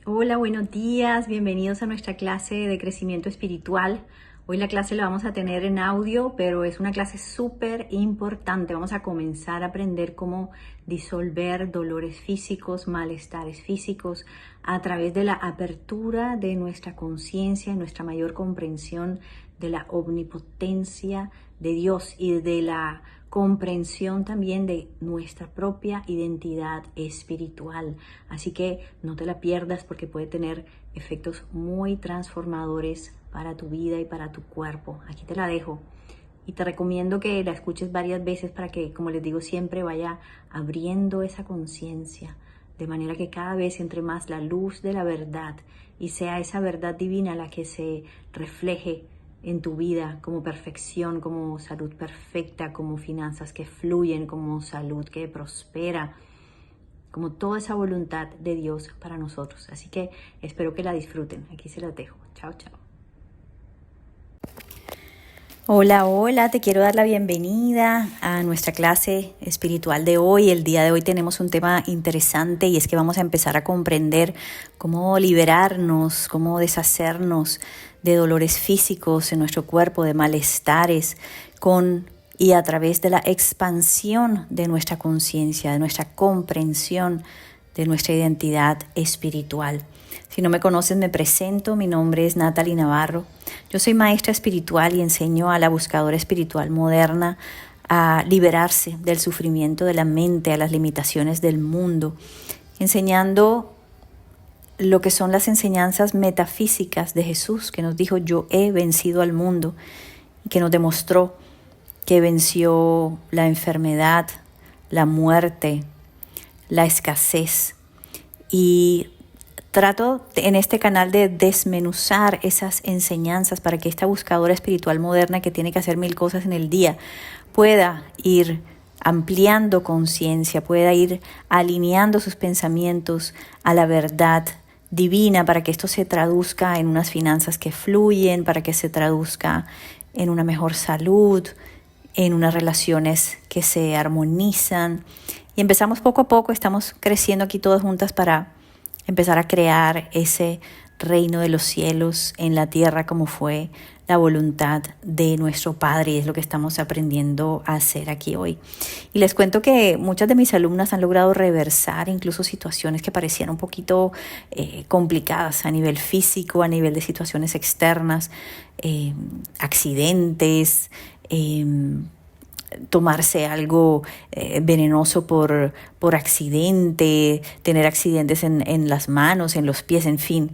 Hola, buenos días, bienvenidos a nuestra clase de crecimiento espiritual. Hoy la clase la vamos a tener en audio, pero es una clase súper importante. Vamos a comenzar a aprender cómo disolver dolores físicos, malestares físicos, a través de la apertura de nuestra conciencia y nuestra mayor comprensión de la omnipotencia de Dios y de la comprensión también de nuestra propia identidad espiritual. Así que no te la pierdas porque puede tener efectos muy transformadores para tu vida y para tu cuerpo. Aquí te la dejo. Y te recomiendo que la escuches varias veces para que, como les digo siempre, vaya abriendo esa conciencia. De manera que cada vez entre más la luz de la verdad y sea esa verdad divina la que se refleje en tu vida como perfección, como salud perfecta, como finanzas que fluyen, como salud que prospera, como toda esa voluntad de Dios para nosotros. Así que espero que la disfruten. Aquí se la dejo. Chao, chao. Hola, hola, te quiero dar la bienvenida a nuestra clase espiritual de hoy. El día de hoy tenemos un tema interesante y es que vamos a empezar a comprender cómo liberarnos, cómo deshacernos de dolores físicos en nuestro cuerpo, de malestares, con y a través de la expansión de nuestra conciencia, de nuestra comprensión de nuestra identidad espiritual. Si no me conocen, me presento. Mi nombre es Natalie Navarro. Yo soy maestra espiritual y enseño a la buscadora espiritual moderna a liberarse del sufrimiento de la mente, a las limitaciones del mundo, enseñando lo que son las enseñanzas metafísicas de Jesús, que nos dijo: yo he vencido al mundo, y que nos demostró que venció la enfermedad, la muerte, la escasez. Y trato en este canal de desmenuzar esas enseñanzas para que esta buscadora espiritual moderna, que tiene que hacer 1000 cosas en el día, pueda ir ampliando conciencia, pueda ir alineando sus pensamientos a la verdad divina, para que esto se traduzca en unas finanzas que fluyen, para que se traduzca en una mejor salud, en unas relaciones que se armonizan. Y empezamos poco a poco, estamos creciendo aquí todas juntas para empezar a crear ese reino de los cielos en la tierra, como fue la voluntad de nuestro Padre, y es lo que estamos aprendiendo a hacer aquí hoy. Y les cuento que muchas de mis alumnas han logrado reversar incluso situaciones que parecían un poquito complicadas a nivel físico, a nivel de situaciones externas, accidentes, tomarse algo venenoso por accidente, tener accidentes en las manos, en los pies, en fin.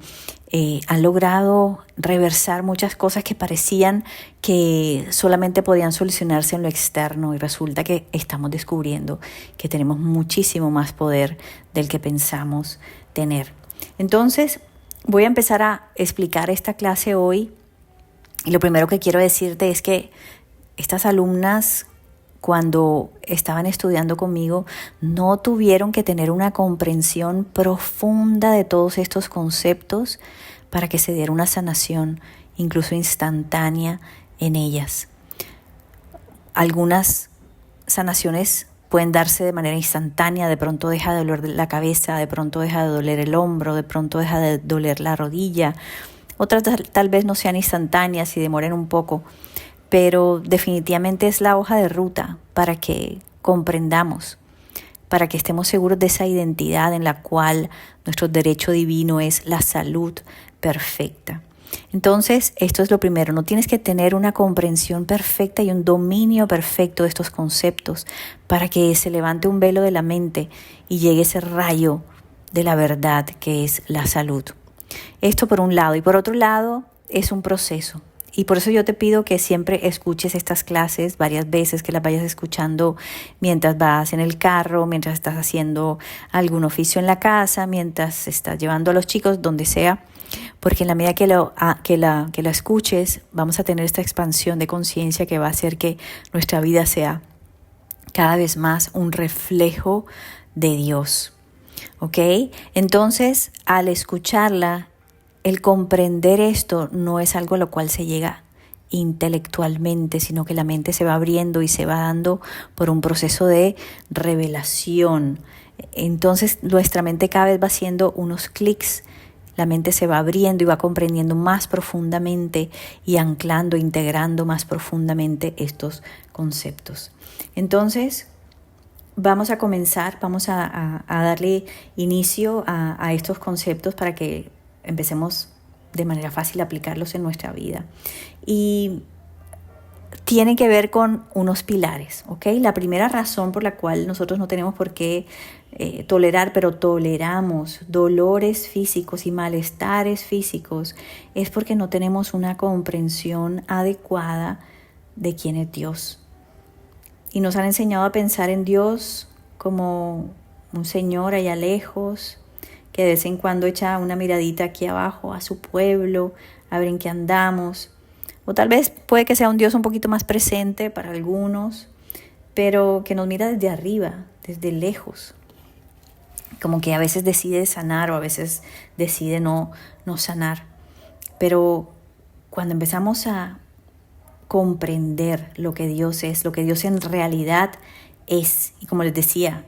Han logrado reversar muchas cosas que parecían que solamente podían solucionarse en lo externo, y resulta que estamos descubriendo que tenemos muchísimo más poder del que pensamos tener. Entonces, voy a empezar a explicar esta clase hoy, y lo primero que quiero decirte es que estas alumnas, cuando estaban estudiando conmigo, no tuvieron que tener una comprensión profunda de todos estos conceptos para que se diera una sanación, incluso instantánea, en ellas. Algunas sanaciones pueden darse de manera instantánea. De pronto deja de doler la cabeza, de pronto deja de doler el hombro, de pronto deja de doler la rodilla. Otras tal vez no sean instantáneas y demoren un poco, pero definitivamente es la hoja de ruta para que comprendamos, para que estemos seguros de esa identidad en la cual nuestro derecho divino es la salud perfecta. Entonces, esto es lo primero. No tienes que tener una comprensión perfecta y un dominio perfecto de estos conceptos para que se levante un velo de la mente y llegue ese rayo de la verdad que es la salud. Esto por un lado. Y por otro lado, es un proceso. Y por eso yo te pido que siempre escuches estas clases varias veces, que las vayas escuchando mientras vas en el carro, mientras estás haciendo algún oficio en la casa, mientras estás llevando a los chicos, donde sea, porque en la medida que la escuches, vamos a tener esta expansión de conciencia que va a hacer que nuestra vida sea cada vez más un reflejo de Dios. ¿Ok? Entonces, al escucharla, el comprender esto no es algo a lo cual se llega intelectualmente, sino que la mente se va abriendo y se va dando por un proceso de revelación. Entonces nuestra mente cada vez va haciendo unos clics la mente se va abriendo y va comprendiendo más profundamente y anclando, integrando más profundamente estos conceptos. Entonces, vamos a comenzar, vamos a darle inicio a estos conceptos para que empecemos de manera fácil a aplicarlos en nuestra vida. Y tiene que ver con unos pilares, ¿ok? La primera razón por la cual nosotros no tenemos por qué tolerar, pero toleramos dolores físicos y malestares físicos, es porque no tenemos una comprensión adecuada de quién es Dios. Y nos han enseñado a pensar en Dios como un Señor allá lejos, que de vez en cuando echa una miradita aquí abajo a su pueblo, a ver en qué andamos. O tal vez puede que sea un Dios un poquito más presente para algunos, pero que nos mira desde arriba, desde lejos. Como que a veces decide sanar o a veces decide no sanar. Pero cuando empezamos a comprender lo que Dios es, lo que Dios en realidad es, y como les decía,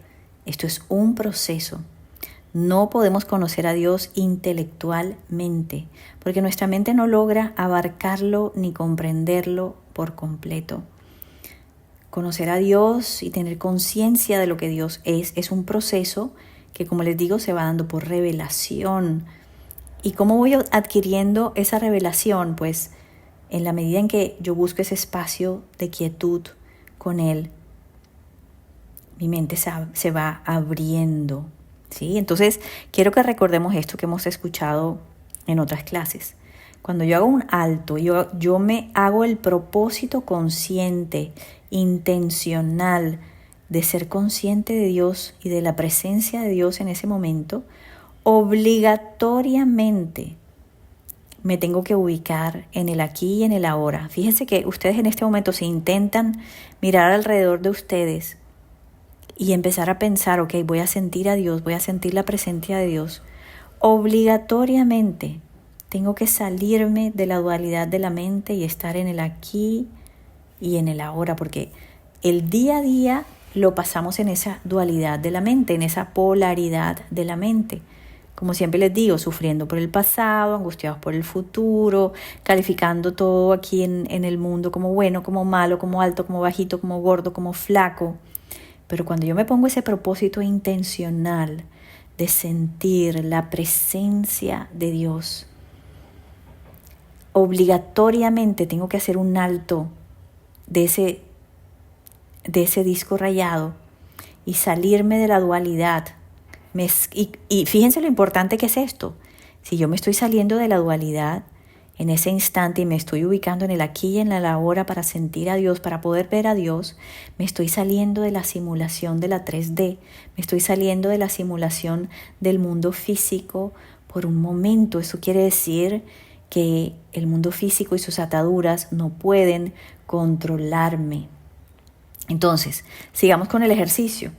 esto es un proceso. No podemos conocer a Dios intelectualmente, porque nuestra mente no logra abarcarlo ni comprenderlo por completo. Conocer a Dios y tener conciencia de lo que Dios es un proceso que, como les digo, se va dando por revelación. ¿Y cómo voy adquiriendo esa revelación? Pues en la medida en que yo busco ese espacio de quietud con Él, mi mente se va abriendo. ¿Sí? Entonces, quiero que recordemos esto que hemos escuchado en otras clases. Cuando yo hago un alto, yo me hago el propósito consciente, intencional, de ser consciente de Dios y de la presencia de Dios en ese momento, obligatoriamente me tengo que ubicar en el aquí y en el ahora. Fíjense que ustedes en este momento, si intentan mirar alrededor de ustedes y empezar a pensar, ok, voy a sentir a Dios, voy a sentir la presencia de Dios, obligatoriamente tengo que salirme de la dualidad de la mente y estar en el aquí y en el ahora, porque el día a día lo pasamos en esa dualidad de la mente, en esa polaridad de la mente. Como siempre les digo, sufriendo por el pasado, angustiados por el futuro, calificando todo aquí en el mundo como bueno, como malo, como alto, como bajito, como gordo, como flaco. Pero cuando yo me pongo ese propósito intencional de sentir la presencia de Dios, obligatoriamente tengo que hacer un alto de ese disco rayado y salirme de la dualidad. Y fíjense lo importante que es esto. Si yo me estoy saliendo de la dualidad en ese instante y me estoy ubicando en el aquí y en el ahora para sentir a Dios, para poder ver a Dios, me estoy saliendo de la simulación de la 3D, me estoy saliendo de la simulación del mundo físico por un momento. Eso quiere decir que el mundo físico y sus ataduras no pueden controlarme. Entonces, sigamos con el ejercicio.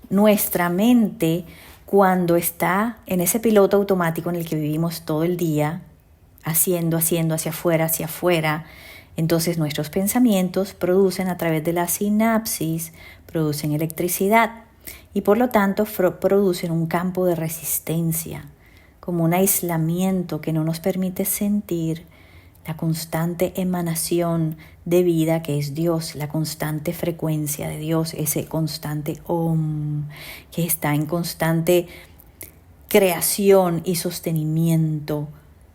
Nuestra mente, cuando está en ese piloto automático en el que vivimos todo el día, haciendo, hacia afuera, entonces nuestros pensamientos producen a través de la sinapsis, producen electricidad y por lo tanto producen un campo de resistencia, como un aislamiento que no nos permite sentir la constante emanación de vida que es Dios, la constante frecuencia de Dios, ese constante Om, que está en constante creación y sostenimiento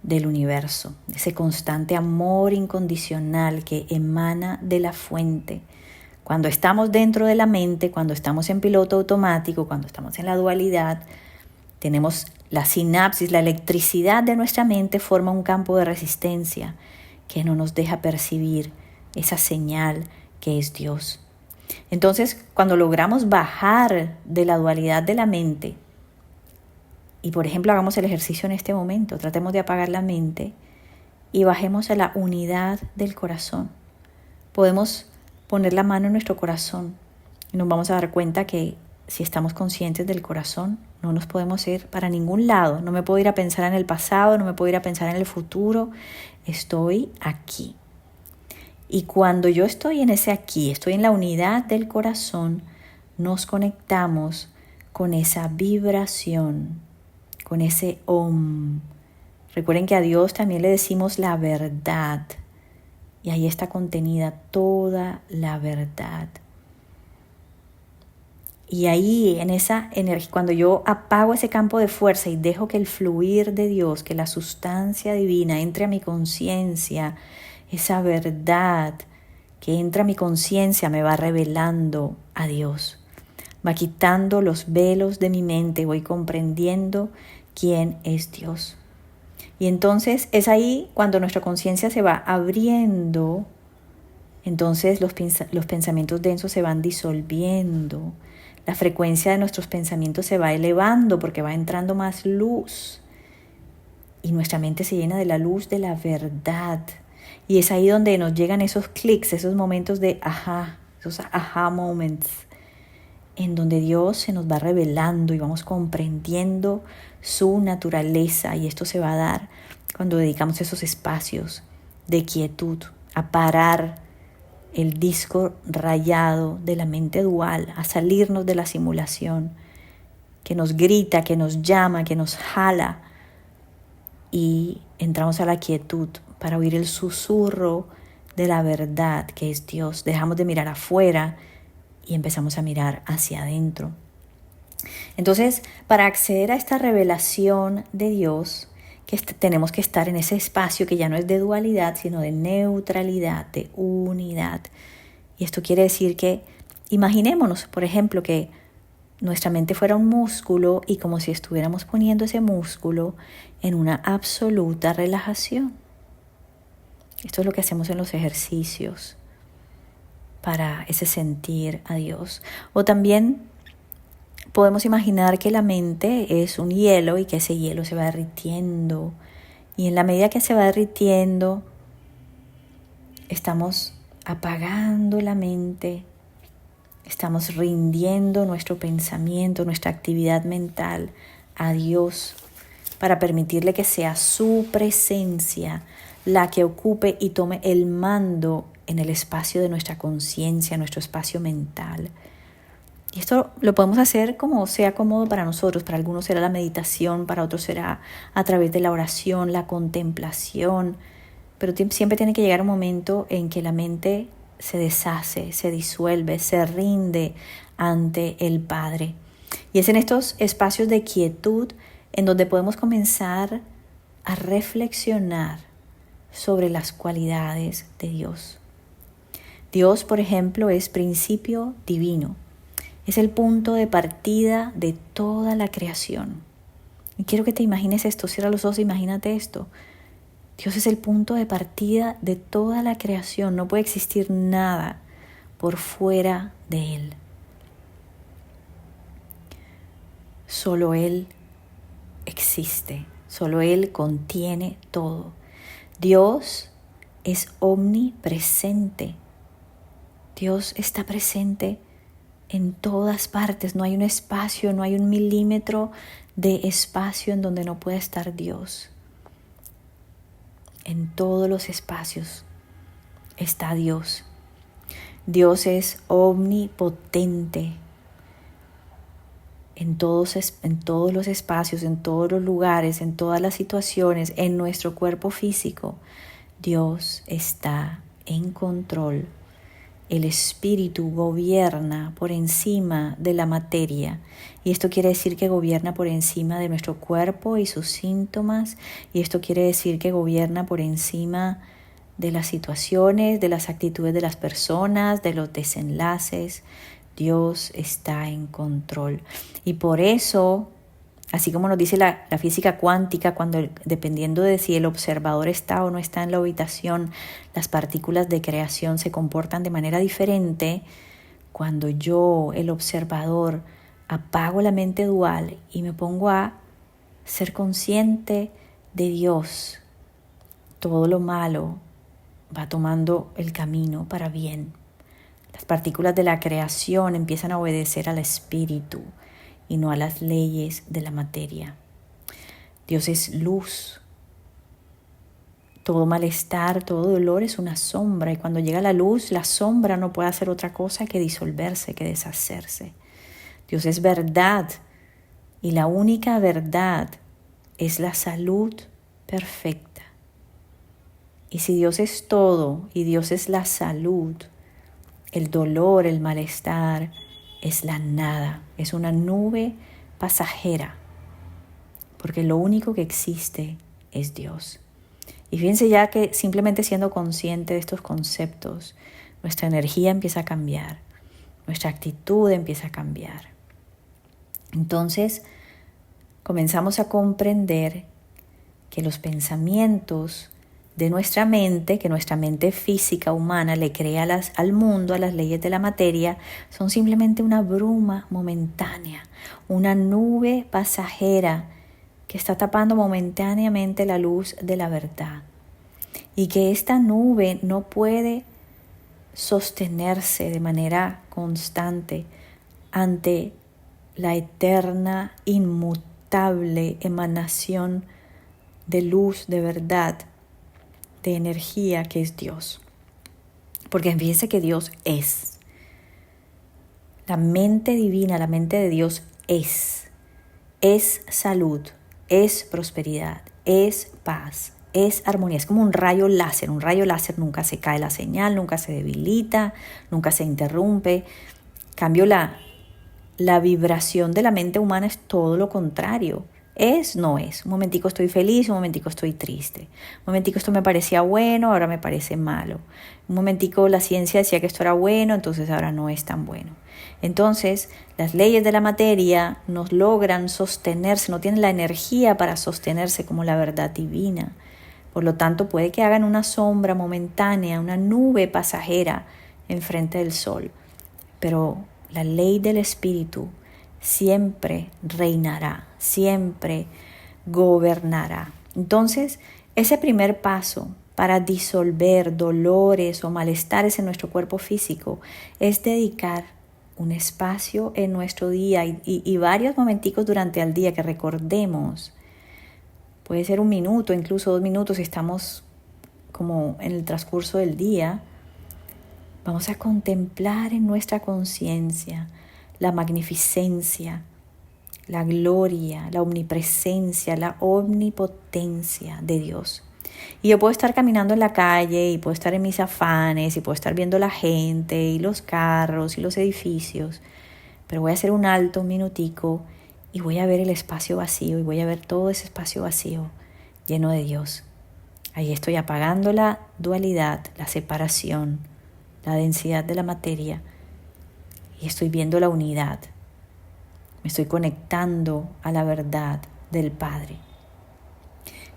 del universo, ese constante amor incondicional que emana de la fuente. Cuando estamos dentro de la mente, cuando estamos en piloto automático, cuando estamos en la dualidad, tenemos la sinapsis, la electricidad de nuestra mente forma un campo de resistencia que no nos deja percibir esa señal que es Dios. Entonces, cuando logramos bajar de la dualidad de la mente, y por ejemplo hagamos el ejercicio en este momento, tratemos de apagar la mente y bajemos a la unidad del corazón. Podemos poner la mano en nuestro corazón y nos vamos a dar cuenta que si estamos conscientes del corazón, no nos podemos ir para ningún lado. No me puedo ir a pensar en el pasado, no me puedo ir a pensar en el futuro. Estoy aquí. Y cuando yo estoy en ese aquí, estoy en la unidad del corazón, nos conectamos con esa vibración, con ese Om, Recuerden que a Dios también le decimos la verdad. Y ahí está contenida toda la verdad. Y ahí, en esa energía, cuando yo apago ese campo de fuerza y dejo que el fluir de Dios, que la sustancia divina entre a mi conciencia, esa verdad que entra a mi conciencia me va revelando a Dios. Va quitando los velos de mi mente, voy comprendiendo quién es Dios. Y entonces es ahí cuando nuestra conciencia se va abriendo, entonces los pensamientos densos se van disolviendo, la frecuencia de nuestros pensamientos se va elevando porque va entrando más luz y nuestra mente se llena de la luz de la verdad. Y es ahí donde nos llegan esos clics, esos momentos de esos aha moments, en donde Dios se nos va revelando y vamos comprendiendo su naturaleza. Y esto se va a dar cuando dedicamos esos espacios de quietud a parar el disco rayado de la mente dual, a salirnos de la simulación que nos grita, que nos llama, que nos jala, y entramos a la quietud para oír el susurro de la verdad que es Dios. Dejamos de mirar afuera y empezamos a mirar hacia adentro. Entonces, para acceder a esta revelación de Dios, tenemos que estar en ese espacio que ya no es de dualidad, sino de neutralidad, de unidad. Y esto quiere decir que imaginémonos, por ejemplo, que nuestra mente fuera un músculo y como si estuviéramos poniendo ese músculo en una absoluta relajación. Esto es lo que hacemos en los ejercicios para ese sentir a Dios. O también podemos imaginar que la mente es un hielo y que ese hielo se va derritiendo. Y en la medida que se va derritiendo, estamos apagando la mente, estamos rindiendo nuestro pensamiento, nuestra actividad mental a Dios para permitirle que sea su presencia la que ocupe y tome el mando en el espacio de nuestra conciencia, nuestro espacio mental. Y esto lo podemos hacer como sea cómodo para nosotros. Para algunos será la meditación, para otros será a través de la oración, la contemplación. Pero siempre tiene que llegar un momento en que la mente se deshace, se disuelve, se rinde ante el Padre. Y es en estos espacios de quietud en donde podemos comenzar a reflexionar sobre las cualidades de Dios. Dios, por ejemplo, es principio divino. Es el punto de partida de toda la creación. Y quiero que te imagines esto, cierra los ojos, imagínate esto. Dios es el punto de partida de toda la creación. No puede existir nada por fuera de Él. Solo Él existe, solo Él contiene todo. Dios es omnipresente. Dios está presente en todas partes. No hay un espacio, no hay un milímetro de espacio en donde no pueda estar Dios. En todos los espacios está Dios. Dios es omnipotente. En todos los espacios, en todos los lugares, en todas las situaciones, en nuestro cuerpo físico, Dios está en control. El espíritu gobierna por encima de la materia, y esto quiere decir que gobierna por encima de nuestro cuerpo y sus síntomas, y esto quiere decir que gobierna por encima de las situaciones, de las actitudes de las personas, de los desenlaces. Dios está en control. Y por eso, así como nos dice la física cuántica, dependiendo de si el observador está o no está en la habitación, las partículas de creación se comportan de manera diferente. Cuando yo, el observador, apago la mente dual y me pongo a ser consciente de Dios, todo lo malo va tomando el camino para bien. Las partículas de la creación empiezan a obedecer al espíritu y no a las leyes de la materia. Dios es luz. Todo malestar, todo dolor es una sombra, y cuando llega la luz, la sombra no puede hacer otra cosa que disolverse, que deshacerse. Dios es verdad, y la única verdad es la salud perfecta. Y si Dios es todo y Dios es la salud, el dolor, el malestar es la nada, es una nube pasajera, porque lo único que existe es Dios. Y fíjense ya que simplemente siendo consciente de estos conceptos, nuestra energía empieza a cambiar, nuestra actitud empieza a cambiar. Entonces, comenzamos a comprender que los pensamientos de nuestra mente, que nuestra mente física humana le crea al mundo, a las leyes de la materia, son simplemente una bruma momentánea, una nube pasajera que está tapando momentáneamente la luz de la verdad. Y que esta nube no puede sostenerse de manera constante ante la eterna, inmutable emanación de luz, de verdad, de energía que es Dios. Porque fíjense que Dios es. La mente divina, la mente de Dios es salud, es prosperidad, es paz, es armonía. Es como un rayo láser. Un rayo láser nunca se cae la señal, nunca se debilita, nunca se interrumpe. En cambio, la vibración de la mente humana es todo lo contrario. Es, no es. Un momentico estoy feliz, un momentico estoy triste. Un momentico esto me parecía bueno, ahora me parece malo. Un momentico la ciencia decía que esto era bueno, entonces ahora no es tan bueno. Entonces, las leyes de la materia no logran sostenerse, no tienen la energía para sostenerse como la verdad divina. Por lo tanto, puede que hagan una sombra momentánea, una nube pasajera enfrente del sol. Pero la ley del espíritu siempre reinará, siempre gobernará. Entonces, ese primer paso para disolver dolores o malestares en nuestro cuerpo físico es dedicar un espacio en nuestro día y varios momenticos durante el día que recordemos. Puede ser 1 minuto, incluso 2 minutos si estamos como en el transcurso del día. Vamos a contemplar en nuestra conciencia la magnificencia, la gloria, la omnipresencia, la omnipotencia de Dios. Y yo puedo estar caminando en la calle y puedo estar en mis afanes y puedo estar viendo la gente y los carros y los edificios, pero voy a hacer un alto, 1 minutico y voy a ver el espacio vacío y voy a ver todo ese espacio vacío lleno de Dios. Ahí estoy apagando la dualidad, la separación, la densidad de la materia y estoy viendo la unidad. Me estoy conectando a la verdad del Padre.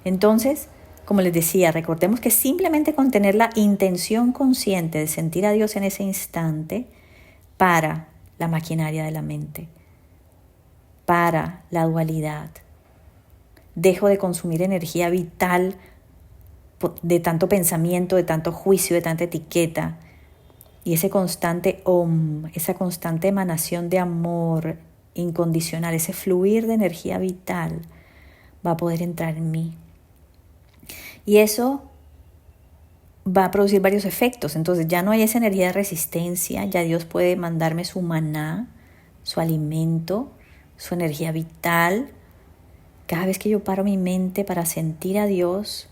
Entonces, como les decía, recordemos que simplemente con tener la intención consciente de sentir a Dios en ese instante, para la maquinaria de la mente, para la dualidad. Dejo de consumir energía vital de tanto pensamiento, de tanto juicio, de tanta etiqueta. Y ese constante esa constante emanación de amor incondicional, ese fluir de energía vital va a poder entrar en mí. Y eso va a producir varios efectos. Entonces ya no hay esa energía de resistencia, ya Dios puede mandarme su maná, su alimento, su energía vital. Cada vez que yo paro mi mente para sentir a Dios,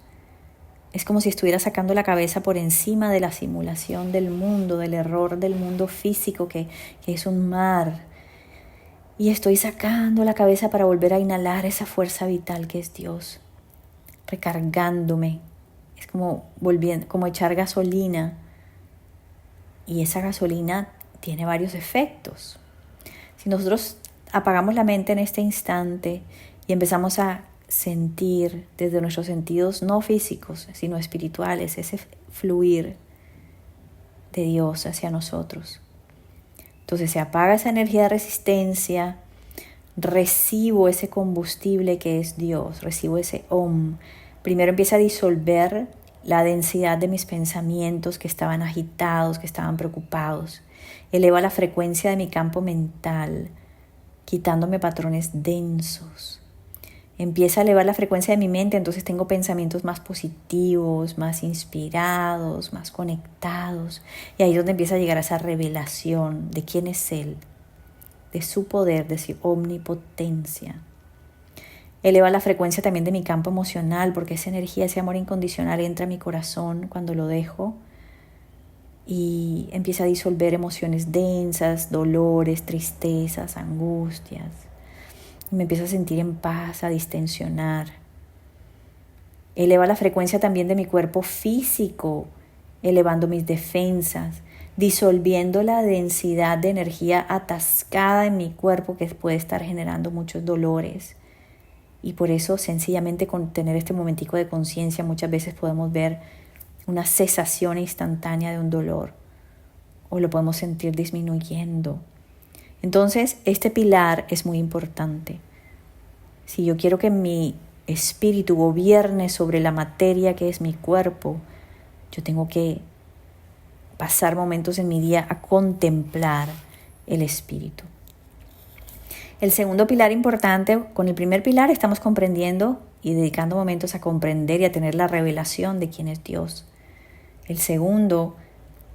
es como si estuviera sacando la cabeza por encima de la simulación del mundo, del error del mundo físico que es un mar. Y estoy sacando la cabeza para volver a inhalar esa fuerza vital que es Dios, recargándome. Es como como echar gasolina. Y esa gasolina tiene varios efectos. Si nosotros apagamos la mente en este instante y empezamos a sentir desde nuestros sentidos no físicos, sino espirituales, ese fluir de Dios hacia nosotros. Entonces se apaga esa energía de resistencia, recibo ese combustible que es Dios, recibo ese Om. Primero empieza a disolver la densidad de mis pensamientos que estaban agitados, que estaban preocupados. Eleva la frecuencia de mi campo mental, quitándome patrones densos. Empieza a elevar la frecuencia de mi mente, entonces tengo pensamientos más positivos, más inspirados, más conectados. Y ahí es donde empieza a llegar a esa revelación de quién es Él, de su poder, de su omnipotencia. Eleva la frecuencia también de mi campo emocional, porque esa energía, ese amor incondicional entra a mi corazón cuando lo dejo y empieza a disolver emociones densas, dolores, tristezas, angustias. Y me empiezo a sentir en paz, a distensionar. Eleva la frecuencia también de mi cuerpo físico, elevando mis defensas, disolviendo la densidad de energía atascada en mi cuerpo que puede estar generando muchos dolores. Y por eso, sencillamente, con tener este momentico de conciencia, muchas veces podemos ver una cesación instantánea de un dolor o lo podemos sentir disminuyendo. Entonces, este pilar es muy importante. Si yo quiero que mi espíritu gobierne sobre la materia que es mi cuerpo, yo tengo que pasar momentos en mi día a contemplar el espíritu. El segundo pilar importante, con el primer pilar estamos comprendiendo y dedicando momentos a comprender y a tener la revelación de quién es Dios. El segundo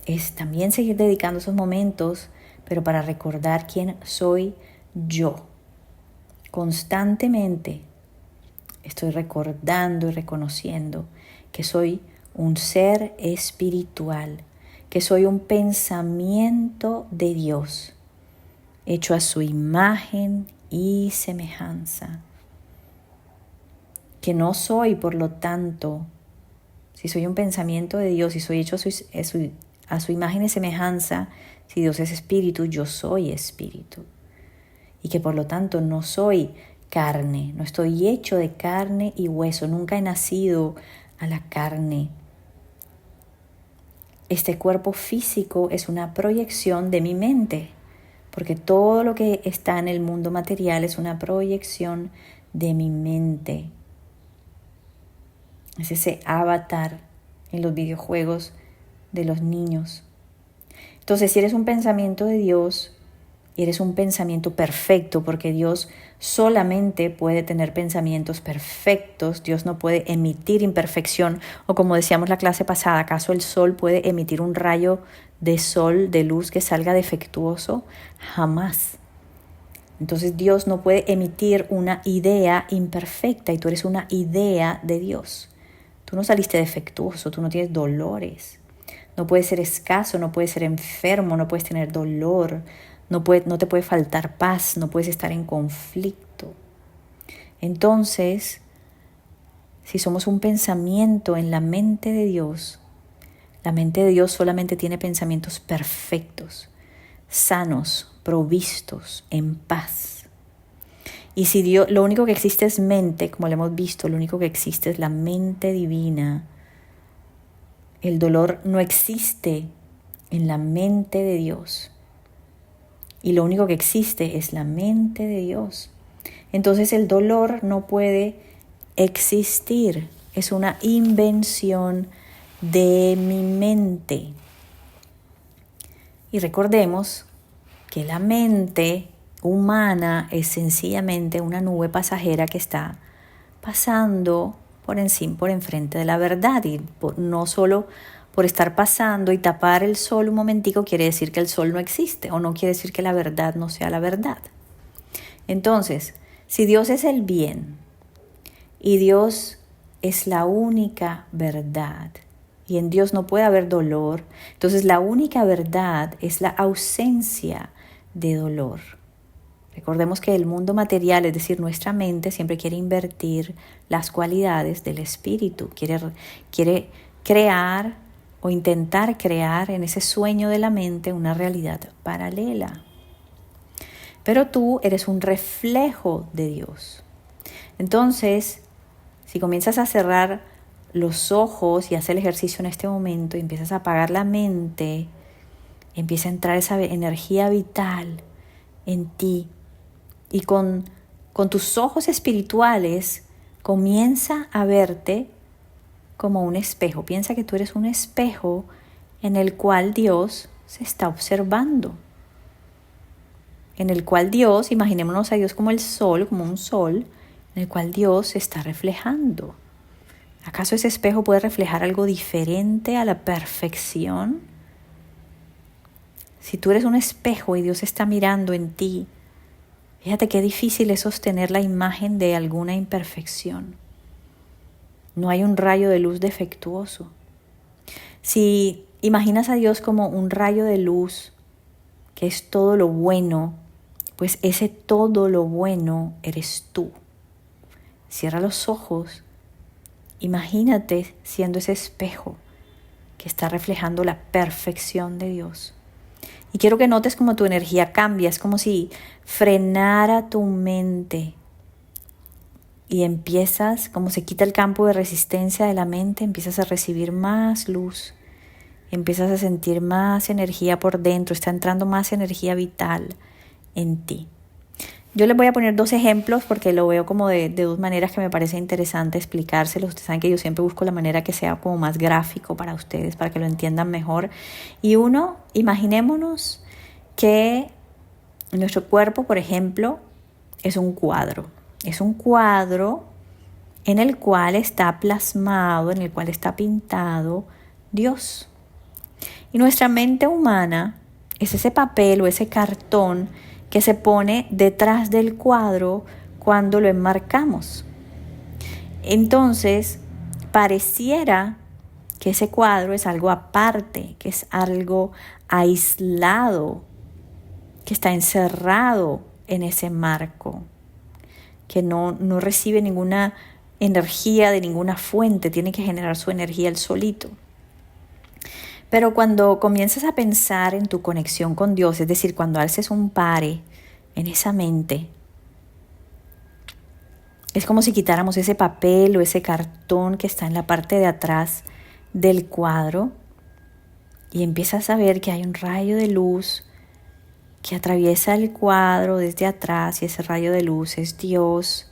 es también seguir dedicando esos momentos, pero para recordar quién soy yo. Constantemente estoy recordando y reconociendo que soy un ser espiritual, que soy un pensamiento de Dios, hecho a su imagen y semejanza. Que no soy, por lo tanto, si soy un pensamiento de Dios, si soy hecho a su imagen y semejanza, si Dios es espíritu, yo soy espíritu. Y que por lo tanto no soy carne, no estoy hecho de carne y hueso, nunca he nacido a la carne. Este cuerpo físico es una proyección de mi mente, porque todo lo que está en el mundo material es una proyección de mi mente. Es ese avatar en los videojuegos de los niños. Entonces, si eres un pensamiento de Dios, eres un pensamiento perfecto, porque Dios solamente puede tener pensamientos perfectos. Dios no puede emitir imperfección, o como decíamos la clase pasada, ¿acaso el sol puede emitir un rayo de sol, de luz que salga defectuoso? Jamás. Entonces Dios no puede emitir una idea imperfecta y tú eres una idea de Dios. Tú no saliste defectuoso, tú no tienes dolores. No puedes ser escaso, no puedes ser enfermo, no puedes tener dolor, no te puede faltar paz, no puedes estar en conflicto. Entonces, si somos un pensamiento en la mente de Dios, la mente de Dios solamente tiene pensamientos perfectos, sanos, provistos, en paz. Y si Dios, lo único que existe es mente, como lo hemos visto, lo único que existe es la mente divina. El dolor no existe en la mente de Dios. Y lo único que existe es la mente de Dios. Entonces el dolor no puede existir. Es una invención de mi mente. Y recordemos que la mente humana es sencillamente una nube pasajera que está pasando por encima, por enfrente de la verdad, y no solo por estar pasando y tapar el sol un momentico quiere decir que el sol no existe, o no quiere decir que la verdad no sea la verdad. Entonces, si Dios es el bien y Dios es la única verdad, y en Dios no puede haber dolor, entonces la única verdad es la ausencia de dolor. Recordemos que el mundo material, es decir, nuestra mente, siempre quiere invertir las cualidades del espíritu, quiere crear o intentar crear en ese sueño de la mente una realidad paralela. Pero tú eres un reflejo de Dios. Entonces, si comienzas a cerrar los ojos y haces el ejercicio en este momento y empiezas a apagar la mente, empieza a entrar esa energía vital en ti. Y con tus ojos espirituales comienza a verte como un espejo. Piensa que tú eres un espejo en el cual Dios se está observando. En el cual Dios, imaginémonos a Dios como el sol, como un sol, en el cual Dios se está reflejando. ¿Acaso ese espejo puede reflejar algo diferente a la perfección? Si tú eres un espejo y Dios está mirando en ti, Fíjate qué difícil es sostener la imagen de alguna imperfección. No hay un rayo de luz defectuoso. Si imaginas a Dios como un rayo de luz, que es todo lo bueno, pues ese todo lo bueno eres tú. Cierra los ojos, imagínate siendo ese espejo que está reflejando la perfección de Dios. Y quiero que notes cómo tu energía cambia, es como si frenara tu mente y empiezas, como se quita el campo de resistencia de la mente, empiezas a recibir más luz, empiezas a sentir más energía por dentro, está entrando más energía vital en ti. Yo les voy a poner 2 ejemplos porque lo veo como de 2 maneras que me parece interesante explicárselos. Ustedes saben que yo siempre busco la manera que sea como más gráfico para ustedes, para que lo entiendan mejor. Y uno, imaginémonos que nuestro cuerpo, por ejemplo, es un cuadro. Es un cuadro en el cual está plasmado, en el cual está pintado Dios. Y nuestra mente humana es ese papel o ese cartón que se pone detrás del cuadro cuando lo enmarcamos. Entonces, pareciera que ese cuadro es algo aparte, que es algo aislado, que está encerrado en ese marco, que no recibe ninguna energía de ninguna fuente, tiene que generar su energía él solito. Pero cuando comienzas a pensar en tu conexión con Dios, es decir, cuando haces un pare en esa mente, es como si quitáramos ese papel o ese cartón que está en la parte de atrás del cuadro y empiezas a ver que hay un rayo de luz que atraviesa el cuadro desde atrás y ese rayo de luz es Dios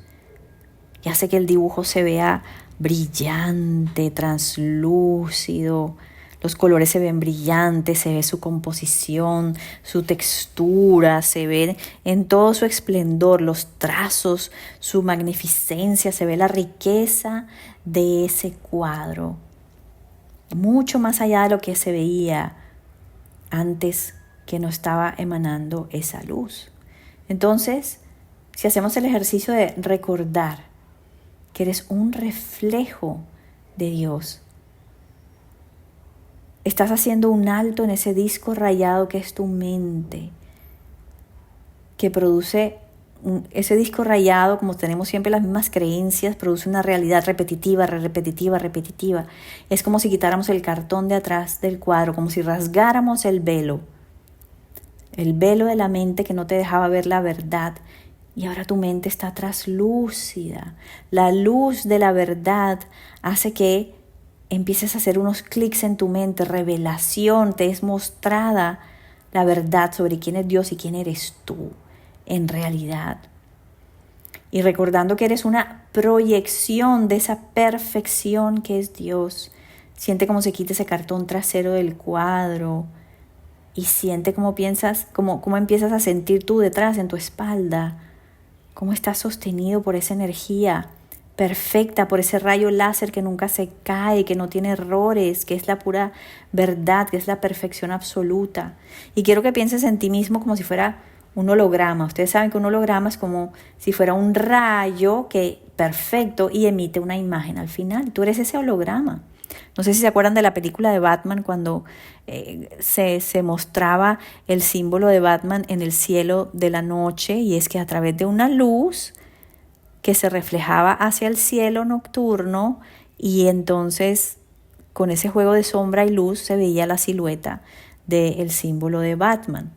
y hace que el dibujo se vea brillante, translúcido. Los colores se ven brillantes, se ve su composición, su textura, se ve en todo su esplendor, los trazos, su magnificencia, se ve la riqueza de ese cuadro. Mucho más allá de lo que se veía antes que no estaba emanando esa luz. Entonces, si hacemos el ejercicio de recordar que eres un reflejo de Dios, estás haciendo un alto en ese disco rayado que es tu mente, que produce ese disco rayado, como tenemos siempre las mismas creencias, produce una realidad repetitiva, repetitiva. Es como si quitáramos el cartón de atrás del cuadro, como si rasgáramos el velo de la mente que no te dejaba ver la verdad. Y ahora tu mente está traslúcida. La luz de la verdad hace que empieces a hacer unos clics en tu mente, revelación, te es mostrada la verdad sobre quién es Dios y quién eres tú en realidad. Y recordando que eres una proyección de esa perfección que es Dios, siente cómo se quita ese cartón trasero del cuadro y siente cómo piensas, cómo empiezas a sentir tú detrás en tu espalda, cómo estás sostenido por esa energía perfecta, por ese rayo láser que nunca se cae, que no tiene errores, que es la pura verdad, que es la perfección absoluta. Y quiero que pienses en ti mismo como si fuera un holograma. Ustedes saben que un holograma es como si fuera un rayo que perfecto y emite una imagen al final. Tú eres ese holograma. No sé si se acuerdan de la película de Batman cuando se mostraba el símbolo de Batman en el cielo de la noche, y es que a través de una luz que se reflejaba hacia el cielo nocturno, y entonces con ese juego de sombra y luz se veía la silueta del símbolo de Batman.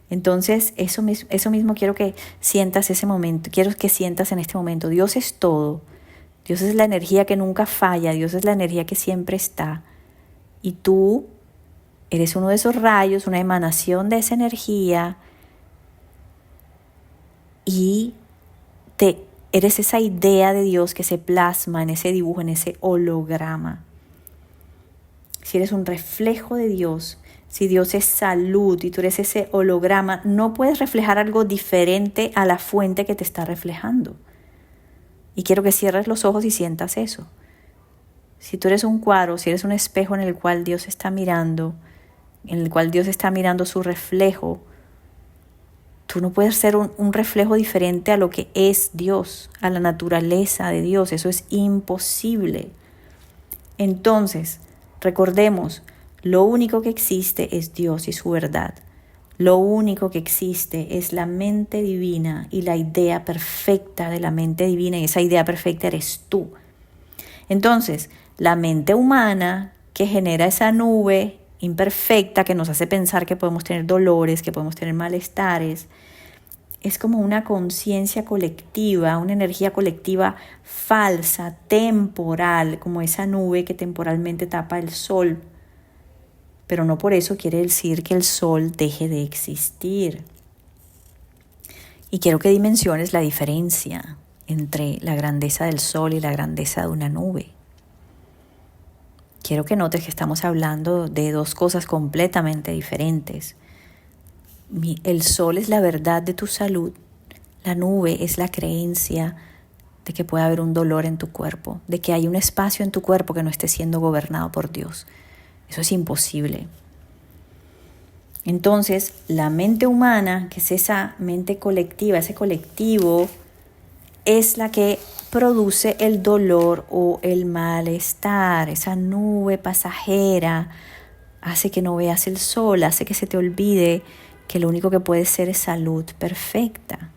Entonces eso mismo quiero que sientas ese momento, quiero que sientas en este momento. Dios es todo, Dios es la energía que nunca falla, Dios es la energía que siempre está, y tú eres uno de esos rayos, una emanación de esa energía, y eres esa idea de Dios que se plasma en ese dibujo, en ese holograma. Si eres un reflejo de Dios, si Dios es salud y tú eres ese holograma, no puedes reflejar algo diferente a la fuente que te está reflejando. Y quiero que cierres los ojos y sientas eso. Si tú eres un cuadro, si eres un espejo en el cual Dios está mirando, en el cual Dios está mirando su reflejo, Tú no puedes ser un reflejo diferente a lo que es Dios, a la naturaleza de Dios. Eso es imposible. Entonces, recordemos, lo único que existe es Dios y su verdad. Lo único que existe es la mente divina y la idea perfecta de la mente divina, y esa idea perfecta eres tú. Entonces, la mente humana que genera esa nube imperfecta que nos hace pensar que podemos tener dolores, que podemos tener malestares, es como una conciencia colectiva, una energía colectiva falsa, temporal, como esa nube que temporalmente tapa el sol. Pero no por eso quiere decir que el sol deje de existir. Y quiero que dimensiones la diferencia entre la grandeza del sol y la grandeza de una nube. Quiero que notes que estamos hablando de dos cosas completamente diferentes. El sol es la verdad de tu salud, la nube es la creencia de que puede haber un dolor en tu cuerpo, de que hay un espacio en tu cuerpo que no esté siendo gobernado por Dios. Eso es imposible. Entonces, la mente humana, que es esa mente colectiva, ese colectivo, es la que produce el dolor o el malestar. Esa nube pasajera hace que no veas el sol, hace que se te olvide que lo único que puede ser es salud perfecta.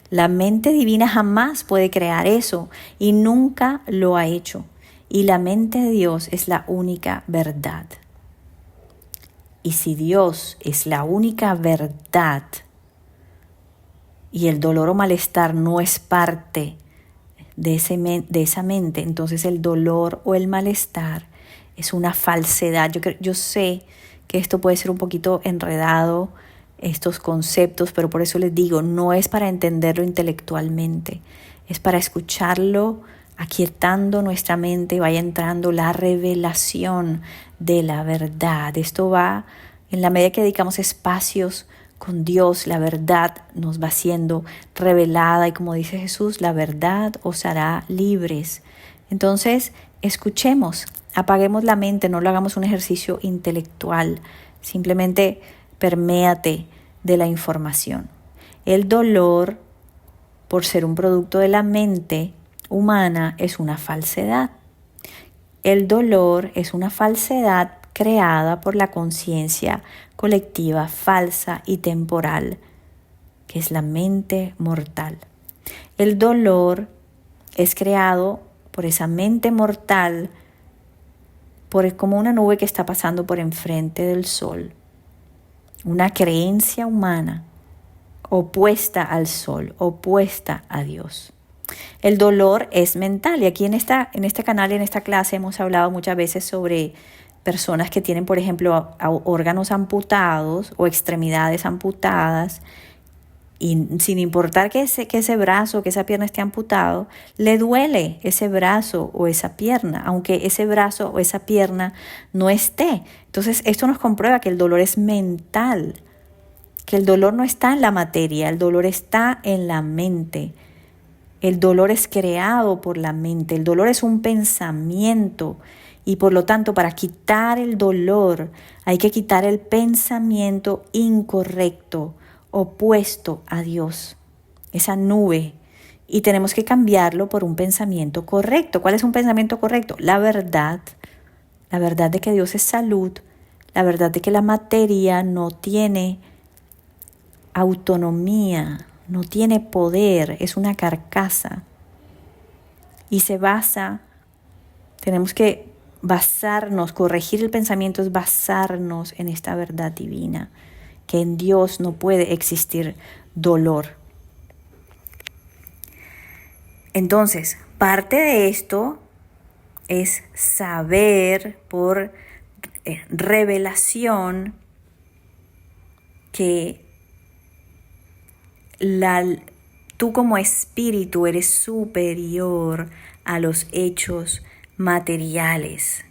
La mente divina jamás puede crear eso y nunca lo ha hecho. Y la mente de Dios es la única verdad. Y si Dios es la única verdad y el dolor o malestar no es parte de esa mente, entonces el dolor o el malestar es una falsedad. Yo sé que esto puede ser un poquito enredado, estos conceptos, pero por eso les digo, no es para entenderlo intelectualmente, es para escucharlo, aquietando nuestra mente y vaya entrando la revelación de la verdad. Esto va, en la medida que dedicamos espacios con Dios, la verdad nos va siendo revelada y como dice Jesús, la verdad os hará libres. Entonces, escuchemos, apaguemos la mente, no lo hagamos un ejercicio intelectual, simplemente perméate de la información. El dolor, por ser un producto de la mente humana, es una falsedad. El dolor es una falsedad creada por la conciencia colectiva falsa y temporal, que es la mente mortal. El dolor es creado por esa mente mortal, como una nube que está pasando por enfrente del sol. Una creencia humana opuesta al sol, opuesta a Dios. El dolor es mental y aquí en este canal, en esta clase hemos hablado muchas veces sobre personas que tienen, por ejemplo, órganos amputados o extremidades amputadas y sin importar que ese brazo, que esa pierna esté amputado, le duele ese brazo o esa pierna, aunque ese brazo o esa pierna no esté. Entonces, esto nos comprueba que el dolor es mental, que el dolor no está en la materia, el dolor está en la mente. El dolor es creado por la mente, el dolor es un pensamiento y por lo tanto para quitar el dolor hay que quitar el pensamiento incorrecto, opuesto a Dios, esa nube, y tenemos que cambiarlo por un pensamiento correcto. ¿Cuál es un pensamiento correcto? La verdad de que Dios es salud, la verdad de que la materia no tiene autonomía, no tiene poder, es una carcasa y tenemos que basarnos, corregir el pensamiento es basarnos en esta verdad divina, que en Dios no puede existir dolor. Entonces, parte de esto es saber por revelación que tú como espíritu eres superior a los hechos materiales,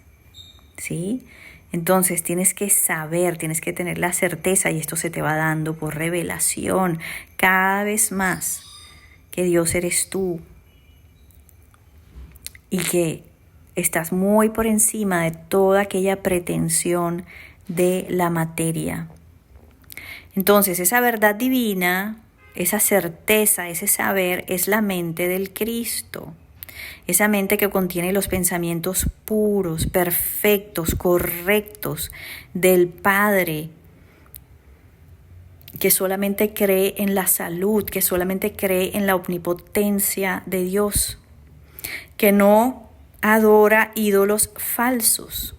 ¿sí? Entonces tienes que saber, tienes que tener la certeza, y esto se te va dando por revelación cada vez más, que Dios eres tú y que estás muy por encima de toda aquella pretensión de la materia. Entonces esa verdad divina esa certeza, ese saber, es la mente del Cristo. Esa mente que contiene los pensamientos puros, perfectos, correctos del Padre, que solamente cree en la salud, que solamente cree en la omnipotencia de Dios, que no adora ídolos falsos.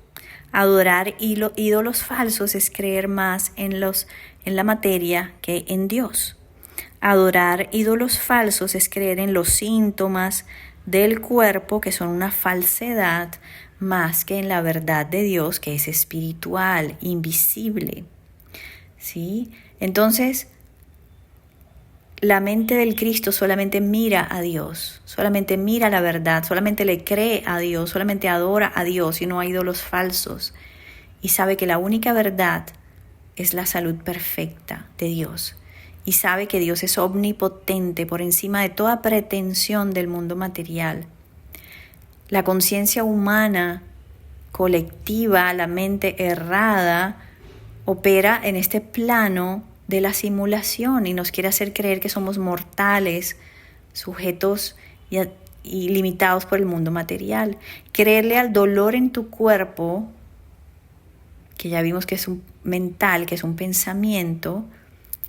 Adorar ídolos falsos es creer más en la materia que en Dios. Adorar ídolos falsos es creer en los síntomas del cuerpo, que son una falsedad, más que en la verdad de Dios, que es espiritual, invisible. ¿Sí? Entonces, la mente del Cristo solamente mira a Dios, solamente mira la verdad, solamente le cree a Dios, solamente adora a Dios y no a ídolos falsos. Y sabe que la única verdad es la salud perfecta de Dios. Y sabe que Dios es omnipotente por encima de toda pretensión del mundo material. La conciencia humana colectiva, la mente errada, opera en este plano de la simulación y nos quiere hacer creer que somos mortales, sujetos y limitados por el mundo material. Creerle al dolor en tu cuerpo, que ya vimos que es un mental, que es un pensamiento,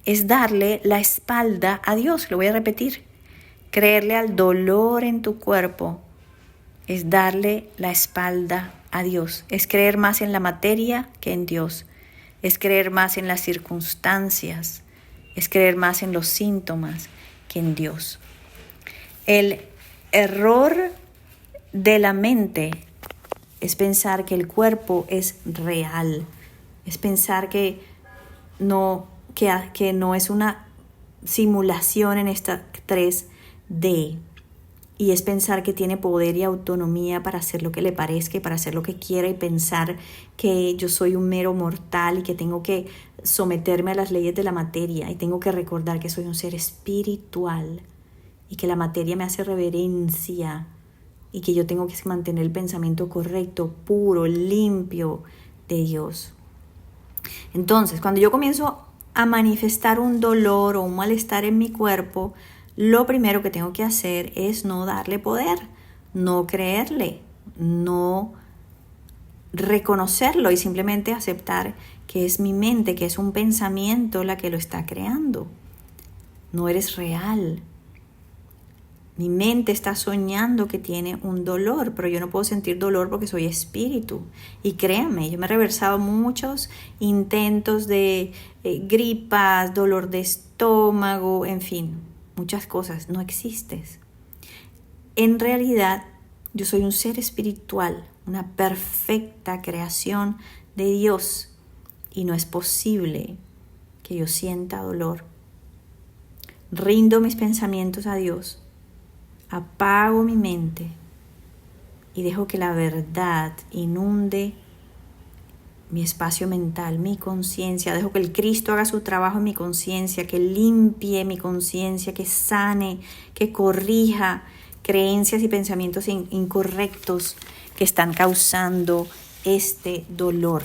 es darle la espalda a Dios. Lo voy a repetir. Creerle al dolor en tu cuerpo es darle la espalda a Dios. Es creer más en la materia que en Dios. Es creer más en las circunstancias, es creer más en los síntomas que en Dios. El error de la mente es pensar que el cuerpo es real, es pensar que no es una simulación en esta 3D. Y es pensar que tiene poder y autonomía para hacer lo que le parezca y para hacer lo que quiera y pensar que yo soy un mero mortal y que tengo que someterme a las leyes de la materia y tengo que recordar que soy un ser espiritual y que la materia me hace reverencia y que yo tengo que mantener el pensamiento correcto, puro, limpio de Dios. Entonces, cuando yo comienzo a manifestar un dolor o un malestar en mi cuerpo, lo primero que tengo que hacer es no darle poder, no creerle, no reconocerlo y simplemente aceptar que es mi mente, que es un pensamiento la que lo está creando. No eres real. Mi mente está soñando que tiene un dolor, pero yo no puedo sentir dolor porque soy espíritu. Y créanme, yo me he reversado muchos intentos de gripas, dolor de estómago, en fin, muchas cosas. No existes. En realidad, yo soy un ser espiritual, una perfecta creación de Dios. Y no es posible que yo sienta dolor. Rindo mis pensamientos a Dios. Apago mi mente y dejo que la verdad inunde mi espacio mental, mi conciencia. Dejo que el Cristo haga su trabajo en mi conciencia, que limpie mi conciencia, que sane, que corrija creencias y pensamientos incorrectos que están causando este dolor.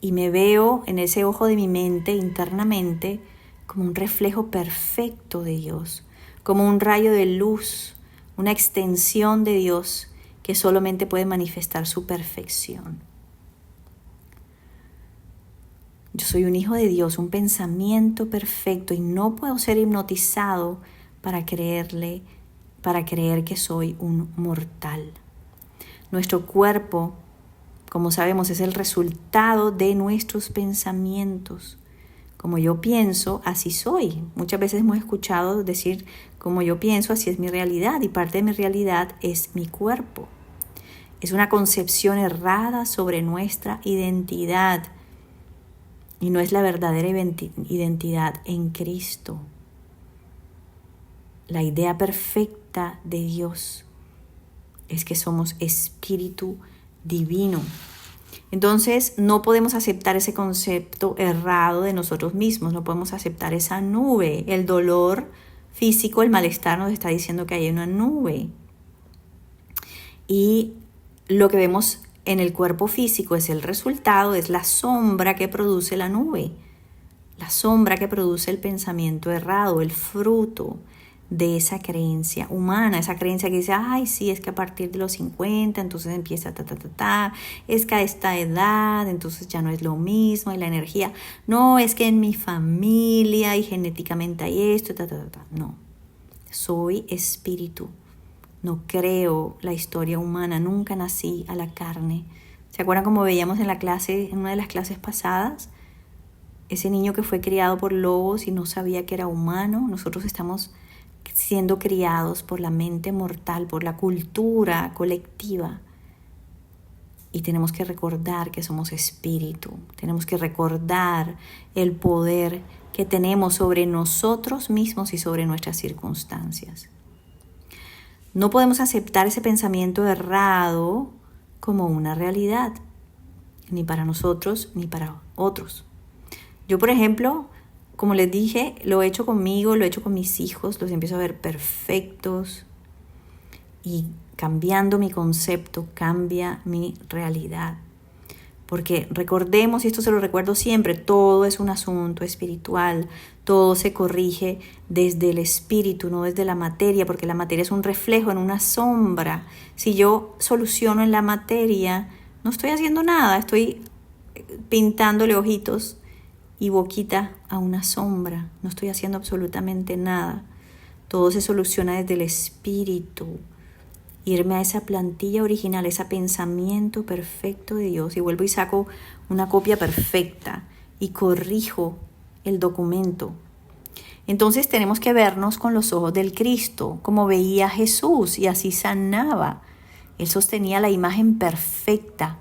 Y me veo en ese ojo de mi mente internamente como un reflejo perfecto de Dios, como un rayo de luz, una extensión de Dios que solamente puede manifestar su perfección. Yo soy un hijo de Dios, un pensamiento perfecto y no puedo ser hipnotizado para creer que soy un mortal. Nuestro cuerpo, como sabemos, es el resultado de nuestros pensamientos. Como yo pienso, así soy. Muchas veces hemos escuchado decir, como yo pienso, así es mi realidad. Y parte de mi realidad es mi cuerpo. Es una concepción errada sobre nuestra identidad. Y no es la verdadera identidad en Cristo. La idea perfecta de Dios es que somos espíritu divino. Entonces no podemos aceptar ese concepto errado de nosotros mismos, no podemos aceptar esa nube. El dolor físico, el malestar nos está diciendo que hay una nube. Y lo que vemos en el cuerpo físico es el resultado, es la sombra que produce la nube. la sombra que produce el pensamiento errado, el fruto de esa creencia humana, esa creencia que dice, ay, sí, es que a partir de los 50, entonces empieza es que a esta edad, entonces ya no es lo mismo, y la energía, no, es que en mi familia y genéticamente hay esto, no, soy espíritu, no creo la historia humana, nunca nací a la carne. ¿Se acuerdan como veíamos en la clase, en una de las clases pasadas? Ese niño que fue criado por lobos y no sabía que era humano. Nosotros estamos siendo criados por la mente mortal, por la cultura colectiva. Y tenemos que recordar que somos espíritu. Tenemos que recordar el poder que tenemos sobre nosotros mismos y sobre nuestras circunstancias. No podemos aceptar ese pensamiento errado como una realidad, ni para nosotros ni para otros. Yo, por ejemplo, como les dije, lo he hecho conmigo, lo he hecho con mis hijos, los empiezo a ver perfectos y cambiando mi concepto, cambia mi realidad. Porque recordemos, y esto se lo recuerdo siempre, todo es un asunto espiritual, todo se corrige desde el espíritu, no desde la materia, porque la materia es un reflejo en una sombra. Si yo soluciono en la materia, no estoy haciendo nada, estoy pintándole ojitos y boquita a una sombra, no estoy haciendo absolutamente nada. Todo se soluciona desde el espíritu. Irme a esa plantilla original, ese pensamiento perfecto de Dios, y vuelvo y saco una copia perfecta y corrijo el documento. Entonces tenemos que vernos con los ojos del Cristo, como veía Jesús, y así sanaba. Él sostenía la imagen perfecta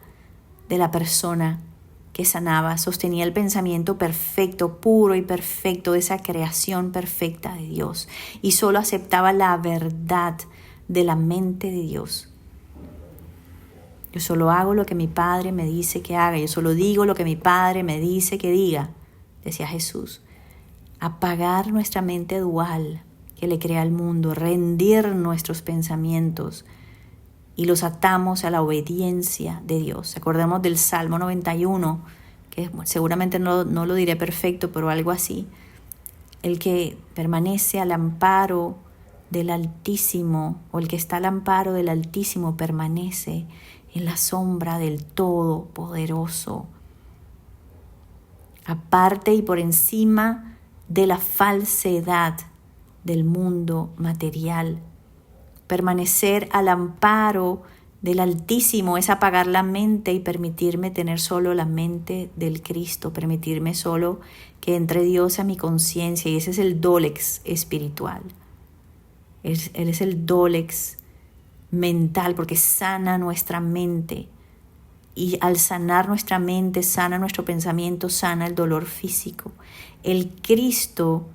de la persona que sanaba, sostenía el pensamiento perfecto, puro y perfecto de esa creación perfecta de Dios, y solo aceptaba la verdad de la mente de Dios. Yo solo hago lo que mi Padre me dice que haga, yo solo digo lo que mi Padre me dice que diga, decía Jesús. Apagar nuestra mente dual que le crea al mundo, rendir nuestros pensamientos y los atamos a la obediencia de Dios. Acordamos del Salmo 91, que seguramente no lo diré perfecto, pero algo así. El que permanece al amparo del Altísimo, o el que está al amparo del Altísimo, permanece en la sombra del Todopoderoso. Aparte y por encima de la falsedad del mundo material. Permanecer al amparo del Altísimo es apagar la mente y permitirme tener solo la mente del Cristo, permitirme solo que entre Dios a mi conciencia, y ese es el dólex espiritual. Él es el dólex mental porque sana nuestra mente, y al sanar nuestra mente, sana nuestro pensamiento, sana el dolor físico. El Cristo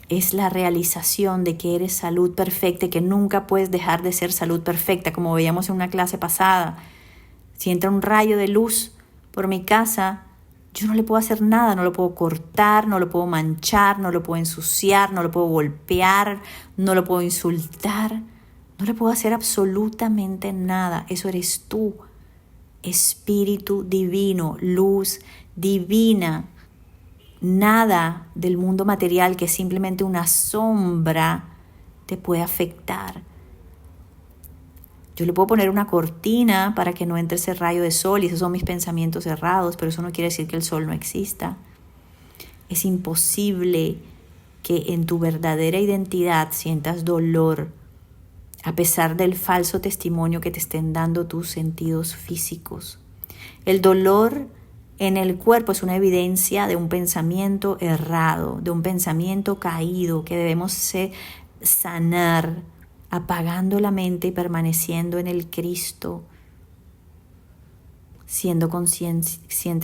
es la realización de que eres salud perfecta y que nunca puedes dejar de ser salud perfecta, como veíamos en una clase pasada. Si entra un rayo de luz por mi casa, yo no le puedo hacer nada, no lo puedo cortar, no lo puedo manchar, no lo puedo ensuciar, no lo puedo golpear, no lo puedo insultar, no le puedo hacer absolutamente nada. Eso eres tú, Espíritu divino, luz divina. Nada del mundo material, que es simplemente una sombra, te puede afectar. Yo le puedo poner una cortina para que no entre ese rayo de sol, y esos son mis pensamientos errados, pero eso no quiere decir que el sol no exista. Es imposible que en tu verdadera identidad sientas dolor, a pesar del falso testimonio que te estén dando tus sentidos físicos. El dolor en el cuerpo es una evidencia de un pensamiento errado, de un pensamiento caído que debemos sanar, apagando la mente y permaneciendo en el Cristo, siendo conscientes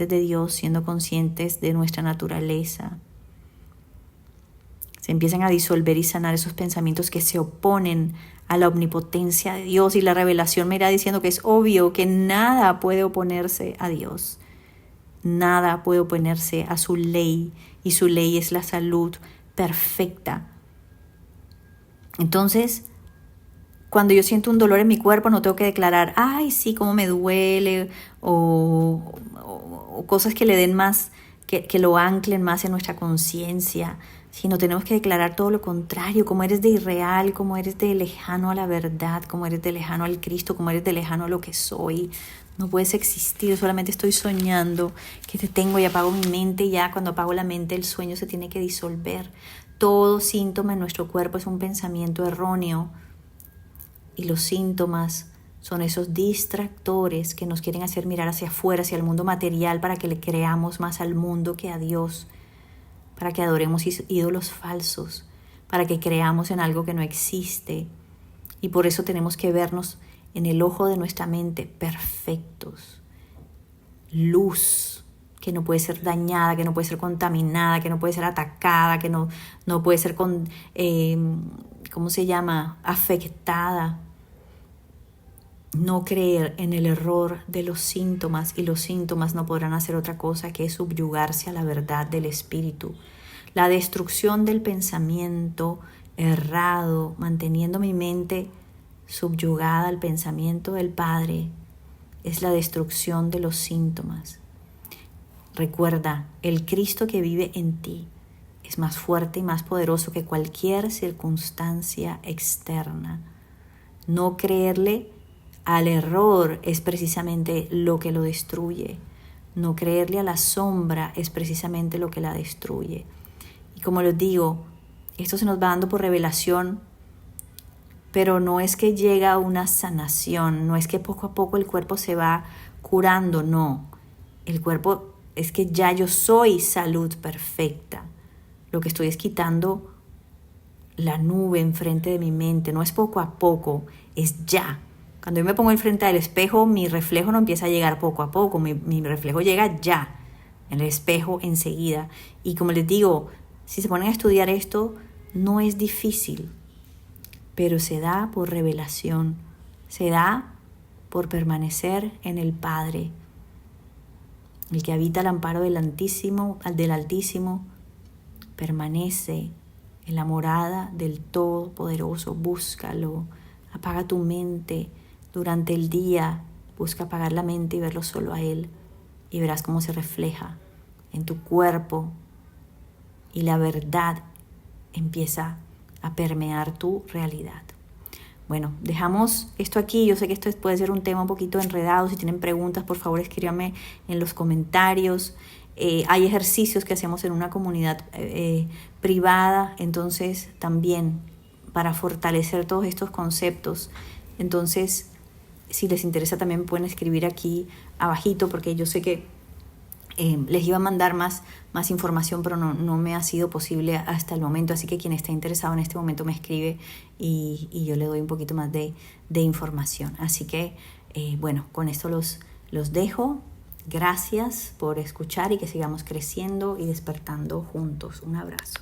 de Dios, siendo conscientes de nuestra naturaleza. Se empiezan a disolver y sanar esos pensamientos que se oponen a la omnipotencia de Dios, y la revelación me irá diciendo que es obvio que nada puede oponerse a Dios. Nada puede oponerse a su ley, y su ley es la salud perfecta. Entonces, cuando yo siento un dolor en mi cuerpo, no tengo que declarar, ay, sí, cómo me duele, o cosas que le den más que lo anclen más en nuestra conciencia, sino tenemos que declarar todo lo contrario, como eres de irreal, como eres de lejano a la verdad, como eres de lejano al Cristo, como eres de lejano a lo que soy. No puedes existir, solamente estoy soñando que te tengo y apago mi mente y ya cuando apago la mente el sueño se tiene que disolver. Todo síntoma en nuestro cuerpo es un pensamiento erróneo y los síntomas son esos distractores que nos quieren hacer mirar hacia afuera, hacia el mundo material, para que le creamos más al mundo que a Dios, para que adoremos ídolos falsos, para que creamos en algo que no existe. Y por eso tenemos que vernos en el ojo de nuestra mente perfectos. Luz que no puede ser dañada, que no puede ser contaminada, que no puede ser atacada, que no puede ser afectada. No creer en el error de los síntomas, y los síntomas no podrán hacer otra cosa que subyugarse a la verdad del espíritu. La destrucción del pensamiento errado, manteniendo mi mente subyugada al pensamiento del Padre, es la destrucción de los síntomas. Recuerda, el Cristo que vive en ti es más fuerte y más poderoso que cualquier circunstancia externa. No creerle al error es precisamente lo que lo destruye. No creerle a la sombra es precisamente lo que la destruye. Y como les digo, esto se nos va dando por revelación, pero no es que llega una sanación, no es que poco a poco el cuerpo se va curando, no. El cuerpo es que ya yo soy salud perfecta. Lo que estoy es quitando la nube enfrente de mi mente, no es poco a poco, es ya. Cuando yo me pongo enfrente del espejo, mi reflejo no empieza a llegar poco a poco, mi reflejo llega ya, en el espejo enseguida. Y como les digo, si se ponen a estudiar esto, no es difícil, pero se da por revelación, se da por permanecer en el Padre. El que habita al amparo del Altísimo, permanece en la morada del Todopoderoso. Búscalo, apaga tu mente. Durante el día, busca apagar la mente y verlo solo a Él, y verás cómo se refleja en tu cuerpo y la verdad empieza a permear tu realidad. Bueno, dejamos esto aquí. Yo sé que esto puede ser un tema un poquito enredado. Si tienen preguntas, por favor, escríbanme en los comentarios. Hay ejercicios que hacemos en una comunidad privada, entonces también para fortalecer todos estos conceptos. Entonces, si les interesa también pueden escribir aquí abajito, porque yo sé que les iba a mandar más información, pero no me ha sido posible hasta el momento. Así que quien esté interesado en este momento me escribe y yo le doy un poquito más de información. Así que, bueno, con esto los dejo. Gracias por escuchar y que sigamos creciendo y despertando juntos. Un abrazo.